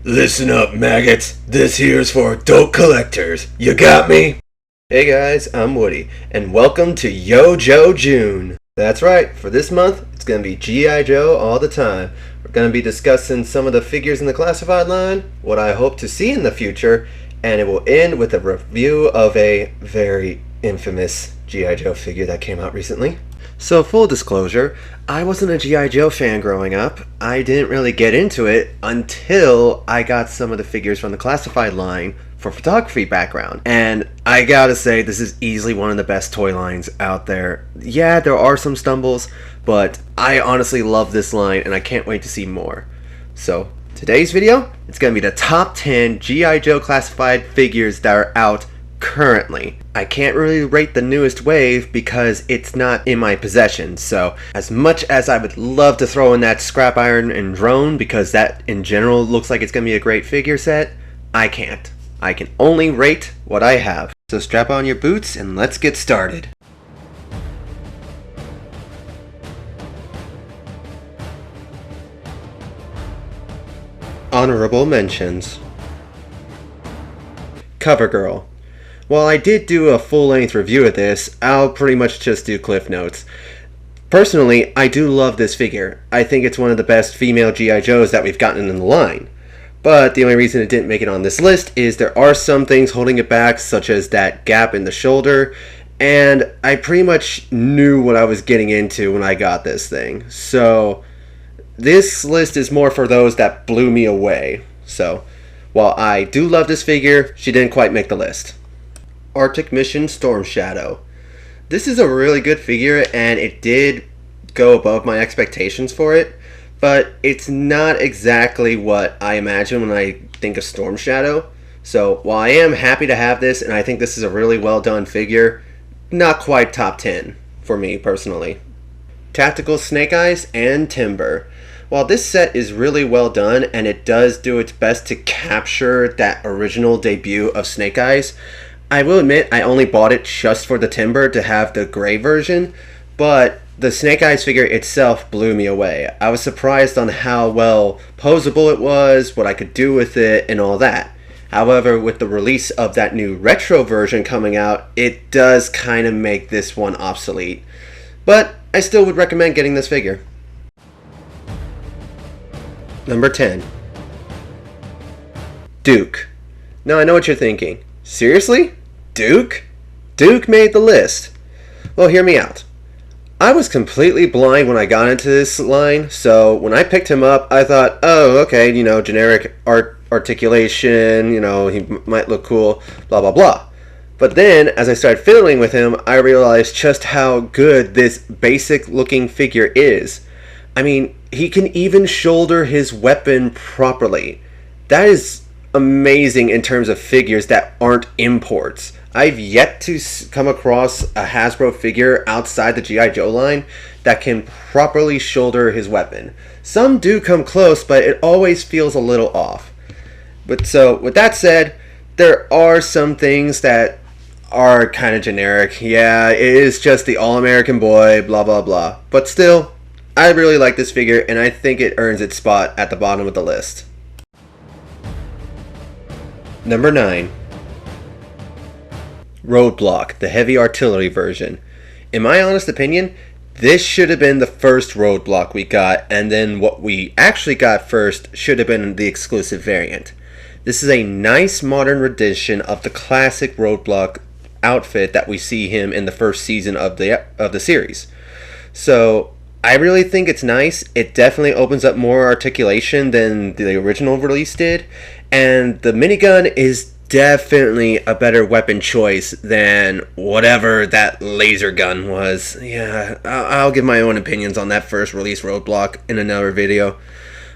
Listen up, maggots. This here's for adult collectors. You got me? Hey guys, I'm Woody, and welcome to Yo Joe June. That's right, for this month, it's going to be G.I. Joe all the time. We're going to be discussing some of the figures in the classified line, what I hope to see in the future, and it will end with a review of a very infamous G.I. Joe figure that came out recently. So full disclosure, I wasn't a G.I. Joe fan growing up. I didn't really get into it until I got some of the figures from the classified line for photography background. And I gotta say, this is easily one of the best toy lines out there. Yeah, there are some stumbles, but I honestly love this line and I can't wait to see more. So today's video, it's gonna be the top 10 G.I. Joe classified figures that are out currently. I can't really rate the newest wave because it's not in my possession, so as much as I would love to throw in that scrap iron and drone because that in general looks like it's gonna be a great figure set, I can't. I can only rate what I have. So strap on your boots and let's get started. Honorable mentions. CoverGirl. While I did do a full-length review of this, I'll pretty much just do cliff notes. Personally, I do love this figure. I think it's one of the best female G.I. Joes that we've gotten in the line. But the only reason it didn't make it on this list is there are some things holding it back, such as that gap in the shoulder, and I pretty much knew what I was getting into when I got this thing. So this list is more for those that blew me away. So while I do love this figure, she didn't quite make the list. Arctic Mission Storm Shadow. This is a really good figure and it did go above my expectations for it, but it's not exactly what I imagine when I think of Storm Shadow. So while I am happy to have this and I think this is a really well done figure, not quite top 10 for me personally. Tactical Snake Eyes and Timber. While this set is really well done and it does do its best to capture that original debut of Snake Eyes, I will admit I only bought it just for the Timber to have the gray version, but the Snake Eyes figure itself blew me away. I was surprised on how well posable it was, what I could do with it, and all that. However, with the release of that new retro version coming out, it does kind of make this one obsolete. But I still would recommend getting this figure. Number 10. Duke. Now I know what you're thinking. Seriously? Duke? Duke made the list. Well, hear me out. I was completely blind when I got into this line, so when I picked him up, I thought, oh, okay, generic articulation, he might look cool, blah, blah, blah. But then, as I started fiddling with him, I realized just how good this basic-looking figure is. I mean, he can even shoulder his weapon properly. That is amazing in terms of figures that aren't imports. I've yet to come across a Hasbro figure outside the G.I. Joe line that can properly shoulder his weapon. Some do come close, but it always feels a little off. But so, with that said, there are some things that are kind of generic. Yeah, it is just the all-American boy, blah, blah, blah. But still, I really like this figure, and I think it earns its spot at the bottom of the list. Number 9. Roadblock, the heavy artillery version. In my honest opinion, this should have been the first Roadblock we got, and then what we actually got first should have been the exclusive variant. This is a nice modern rendition of the classic Roadblock outfit that we see him in the first season of the series. So I really think it's nice. It definitely opens up more articulation than the original release did, and the minigun is definitely a better weapon choice than whatever that laser gun was. Yeah, I'll give my own opinions on that first release Roadblock in another video.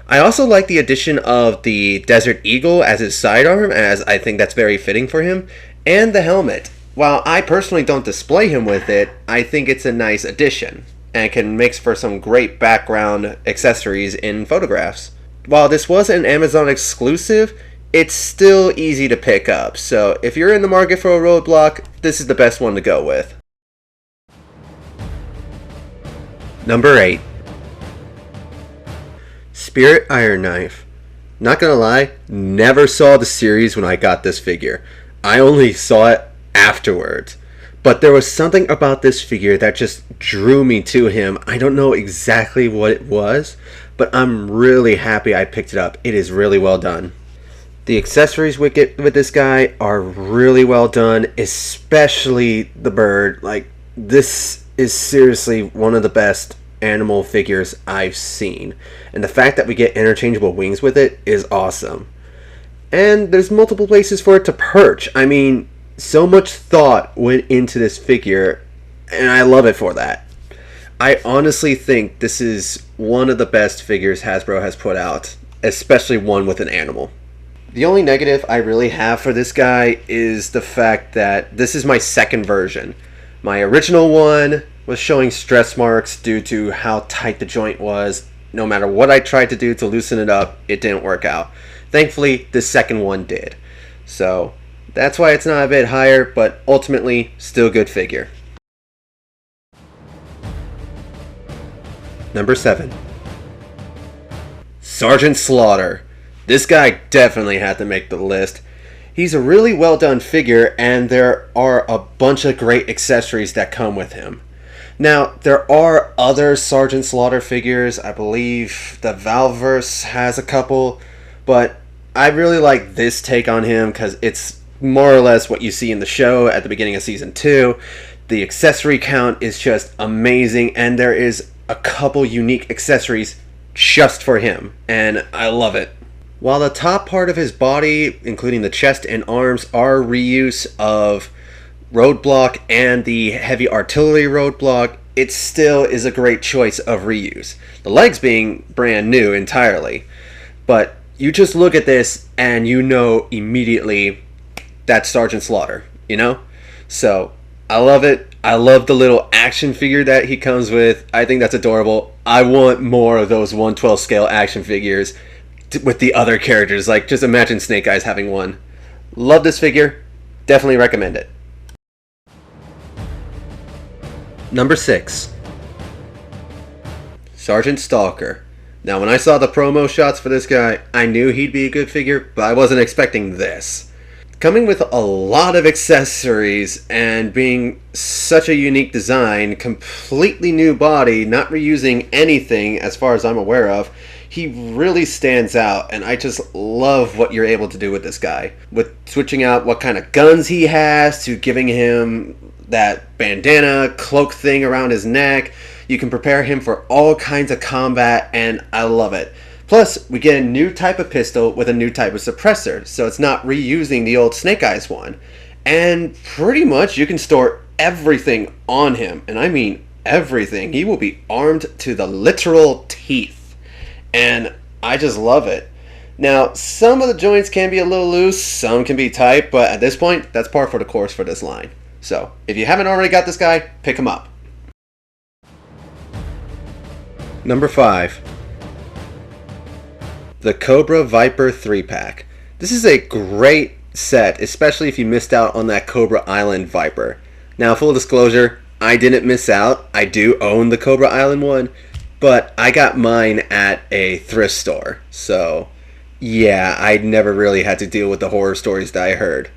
I also like the addition of the Desert Eagle as his sidearm, as I think that's very fitting for him, and the helmet. While I personally don't display him with it, I think it's a nice addition, and can make for some great background accessories in photographs. While this was an Amazon exclusive, it's still easy to pick up, so if you're in the market for a Roadblock, this is the best one to go with. Number 8. Spirit Iron Knife. Not gonna lie, never saw the series when I got this figure. I only saw it afterwards. But there was something about this figure that just drew me to him. I don't know exactly what it was, but I'm really happy I picked it up. It is really well done. The accessories with this guy are really well done, especially the bird. Like, this is seriously one of the best animal figures I've seen. And the fact that we get interchangeable wings with it is awesome. And there's multiple places for it to perch. I mean, so much thought went into this figure, and I love it for that. I honestly think this is one of the best figures Hasbro has put out, especially one with an animal. The only negative I really have for this guy is the fact that this is my second version. My original one was showing stress marks due to how tight the joint was. No matter what I tried to do to loosen it up, it didn't work out. Thankfully, the second one did. So that's why it's not a bit higher, but ultimately, still a good figure. Number 7. Sergeant Slaughter. This guy definitely had to make the list. He's a really well done figure, and there are a bunch of great accessories that come with him. Now, there are other Sergeant Slaughter figures. I believe the Valverse has a couple, but I really like this take on him because it's more or less what you see in the show at the beginning of Season 2. The accessory count is just amazing, and there is a couple unique accessories just for him, and I love it. While the top part of his body, including the chest and arms, are reuse of Roadblock and the heavy artillery Roadblock, it still is a great choice of reuse. The legs being brand new entirely. But you just look at this and you know immediately that's Sergeant Slaughter, you know? So, I love it. I love the little action figure that he comes with. I think that's adorable. I want more of those 1/12 scale action figures with the other characters. Like, just imagine Snake Eyes having one. Love this figure. Definitely recommend it. Number 6. Sergeant Stalker. Now, when I saw the promo shots for this guy, I knew he'd be a good figure, but I wasn't expecting this. Coming with a lot of accessories and being such a unique design, completely new body, not reusing anything as far as I'm aware of, he really stands out, and I just love what you're able to do with this guy. With switching out what kind of guns he has, to giving him that bandana cloak thing around his neck. You can prepare him for all kinds of combat, and I love it. Plus, we get a new type of pistol with a new type of suppressor, so it's not reusing the old Snake Eyes one. And pretty much you can store everything on him, and I mean everything. He will be armed to the literal teeth. And I just love it. Now, some of the joints can be a little loose, some can be tight, but at this point, that's par for the course for this line. So, if you haven't already got this guy, pick him up. Number 5. The Cobra Viper 3-pack. This is a great set, especially if you missed out on that Cobra Island Viper. Now, full disclosure, I didn't miss out. I do own the Cobra Island one, but I got mine at a thrift store. So, yeah, I never really had to deal with the horror stories that I heard.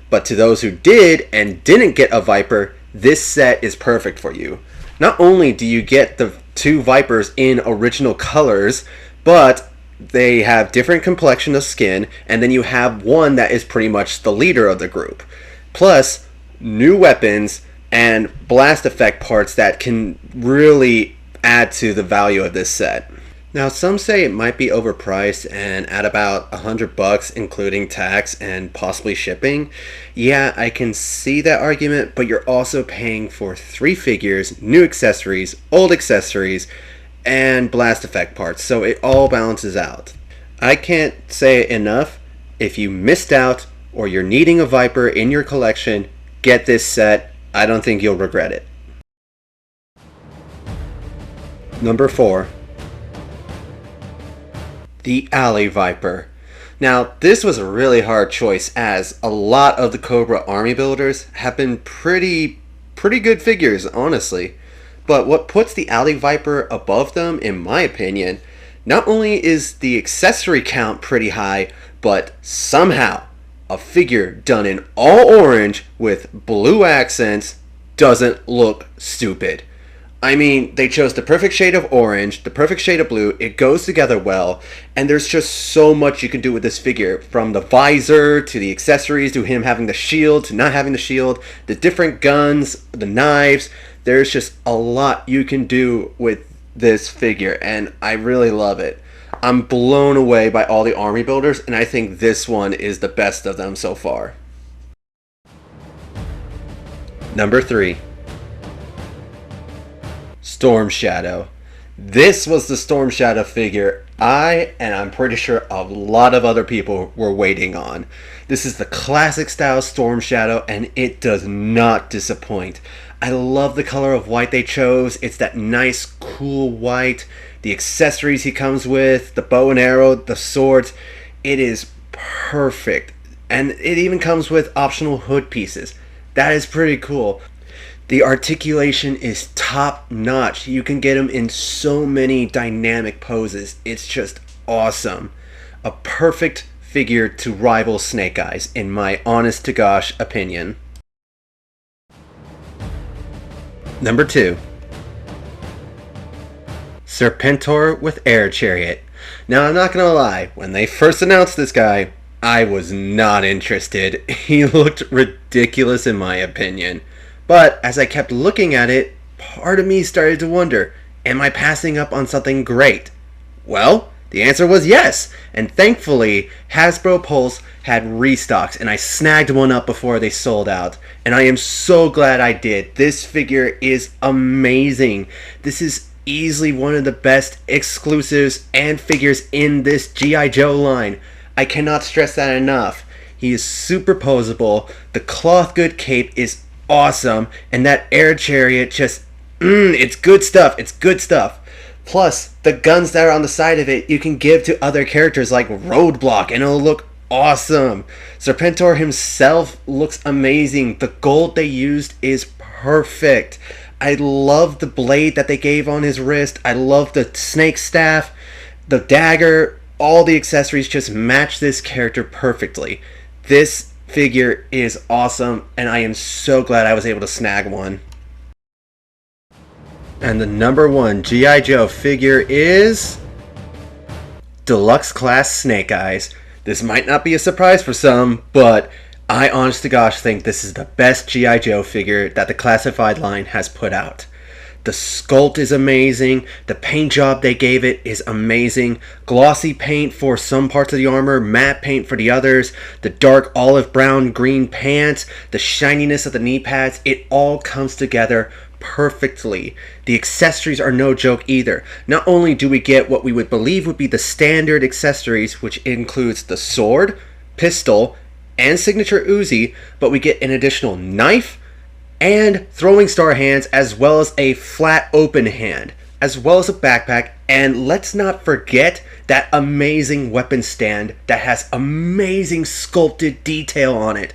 But to those who did and didn't get a Viper, this set is perfect for you. Not only do you get the 2 Vipers in original colors, but they have different complexion of skin, and then you have one that is pretty much the leader of the group. Plus, new weapons and blast effect parts that can really add to the value of this set. Now, some say it might be overpriced and at about $100 including tax and possibly shipping. Yeah, I can see that argument, but you're also paying for 3 figures, new accessories, old accessories, and blast effect parts, so it all balances out. I can't say it enough. If you missed out or you're needing a Viper in your collection, get this set. I don't think you'll regret it. Number 4. The Alley Viper. Now, this was a really hard choice, as a lot of the Cobra army builders have been pretty good figures, honestly. But what puts the Alley Viper above them, in my opinion, Not only is the accessory count pretty high, but somehow a figure done in all orange with blue accents doesn't look stupid. I mean, they chose the perfect shade of orange, the perfect shade of blue, it goes together well, and there's just so much you can do with this figure, from the visor, to the accessories, to him having the shield, to not having the shield, the different guns, the knives. There's just a lot you can do with this figure, and I really love it. I'm blown away by all the army builders, and I think this one is the best of them so far. Number 3. Storm Shadow. This was the Storm Shadow figure and I'm pretty sure a lot of other people were waiting on. This is the classic style Storm Shadow, and it does not disappoint. I love the color of white they chose. It's that nice cool white. The accessories he comes with, the bow and arrow, the swords, it is perfect. And it even comes with optional hood pieces. That is pretty cool. The articulation is top notch. You can get him in so many dynamic poses. It's just awesome. A perfect figure to rival Snake Eyes, in my honest to gosh opinion. Number 2. Serpentor with Air Chariot. Now, I'm not gonna lie, when they first announced this guy, I was not interested. He looked ridiculous in my opinion. But as I kept looking at it, part of me started to wonder, am I passing up on something great? Well, the answer was yes, and thankfully Hasbro Pulse had restocks and I snagged one up before they sold out, and I am so glad I did. This figure is amazing. This is easily one of the best exclusives and figures in this G.I. Joe line. I cannot stress that enough. He is super posable, the cloth good cape is awesome, and that air chariot just it's good stuff. It's good stuff. Plus the guns that are on the side of it you can give to other characters like Roadblock and it'll look awesome. Serpentor himself looks amazing. The gold they used is perfect. I love the blade that they gave on his wrist. I love the snake staff, the dagger. All the accessories just match this character perfectly. This figure is awesome, and I am so glad I was able to snag one. And the number 1 G.I. Joe figure is Deluxe Class Snake Eyes. This might not be a surprise for some, but I honest to gosh think this is the best G.I. Joe figure that the classified line has put out. The sculpt is amazing. The paint job they gave it is amazing. Glossy paint for some parts of the armor, matte paint for the others. The dark olive brown green pants, the shininess of the knee pads, it all comes together perfectly. The accessories are no joke either. Not only do we get what we would believe would be the standard accessories, which includes the sword, pistol, and signature Uzi, but we get an additional knife, and throwing star hands, as well as a flat open hand, as well as a backpack, and let's not forget that amazing weapon stand that has amazing sculpted detail on it.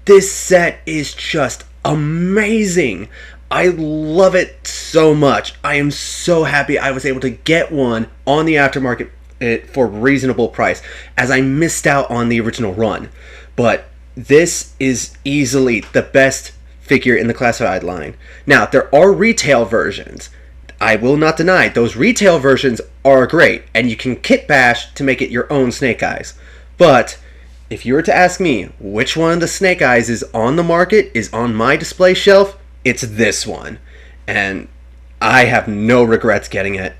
This set is just amazing. I love it so much. I am so happy I was able to get one on the aftermarket for a reasonable price, as I missed out on the original run. But this is easily the best figure in the classified line. Now, there are retail versions. I will not deny those retail versions are great, and you can kit bash to make it your own Snake Eyes. But if you were to ask me which one of the Snake Eyes is on the market, is on my display shelf, it's this one. And I have no regrets getting it.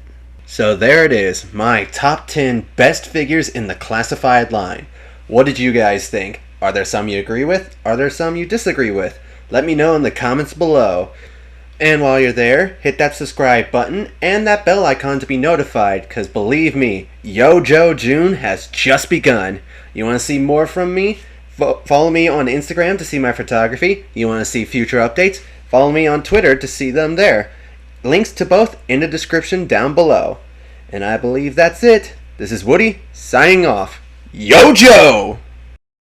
So there it is, my top 10 best figures in the classified line. What did you guys think? Are there some you agree with? Are there some you disagree with? Let me know in the comments below. And while you're there, hit that subscribe button and that bell icon to be notified, because believe me, Yo Joe June has just begun. You want to see more from me? Follow me on Instagram to see my photography. You want to see future updates? Follow me on Twitter to see them there. Links to both in the description down below. And I believe that's it. This is Woody, signing off. Yo Joe!